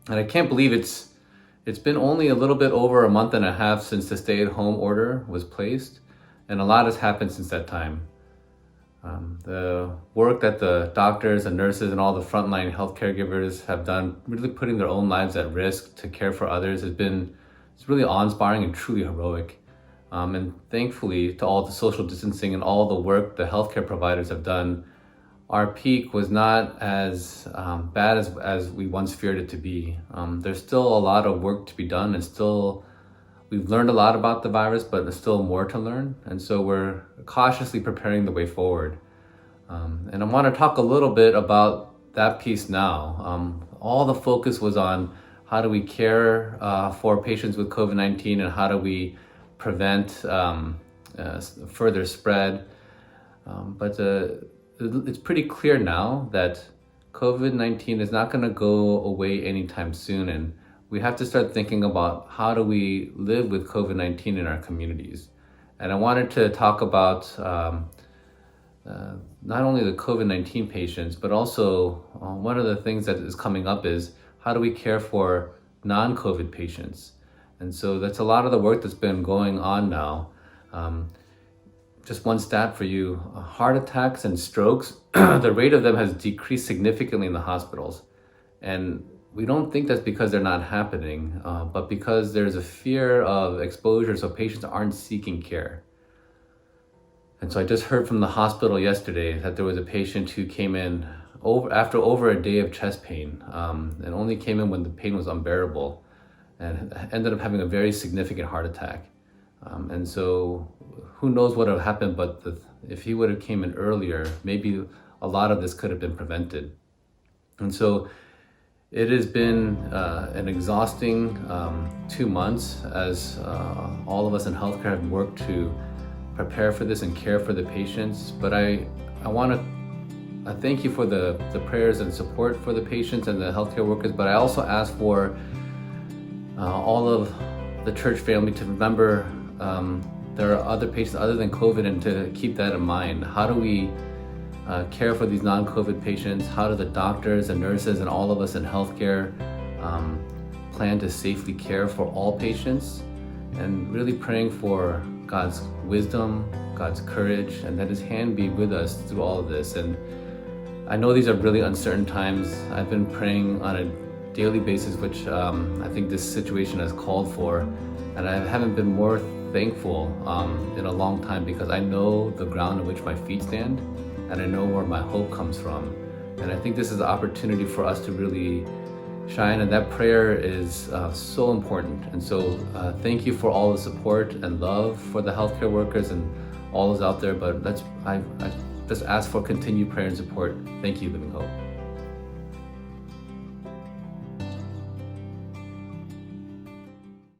And I can't believe it's been only a little bit over a month and a half since the stay-at-home order was placed, and a lot has happened since that time. The work that the doctors and nurses and all the frontline health caregivers have done, really putting their own lives at risk to care for others, it's really awe-inspiring and truly heroic. And thankfully, to all the social distancing and all the work the healthcare providers have done, our peak was not as bad as we once feared it to be. There's still a lot of work to be done, and still we've learned a lot about the virus, but there's still more to learn. And so we're cautiously preparing the way forward. And I want to talk a little bit about that piece now. All the focus was on how do we care for patients with COVID-19 and how do we prevent further spread. But it's pretty clear now that COVID-19 is not going to go away anytime soon, and we have to start thinking about how do we live with COVID-19 in our communities. And I wanted to talk about not only the COVID-19 patients, but also one of the things that is coming up is how do we care for non-COVID patients? And so that's a lot of the work that's been going on now. Just one stat for you, heart attacks and strokes, the rate of them has decreased significantly in the hospitals. And we don't think that's because they're not happening, but because there's a fear of exposure, so patients aren't seeking care. And so I just heard from the hospital yesterday that there was a patient who came in after over a day of chest pain, and only came in when the pain was unbearable, and ended up having a very significant heart attack. And so who knows what would have happened, but if he would have came in earlier, maybe a lot of this could have been prevented. And so it has been an exhausting 2 months as all of us in healthcare have worked to prepare for this and care for the patients. But I want to thank you for the prayers and support for the patients and the healthcare workers, but I also ask for all of the church family to remember there are other patients other than COVID, and to keep that in mind. How do we care for these non-COVID patients? How do the doctors and nurses and all of us in healthcare plan to safely care for all patients? And really praying for God's wisdom, God's courage, and that His hand be with us through all of this. And I know these are really uncertain times. I've been praying on a daily basis, which I think this situation has called for. And I haven't been more thankful in a long time, because I know the ground on which my feet stand, and I know where my hope comes from. And I think this is an opportunity for us to really shine, and that prayer is so important. And so thank you for all the support and love for the healthcare workers and all those out there. But I just ask for continued prayer and support. Thank you, Living Hope.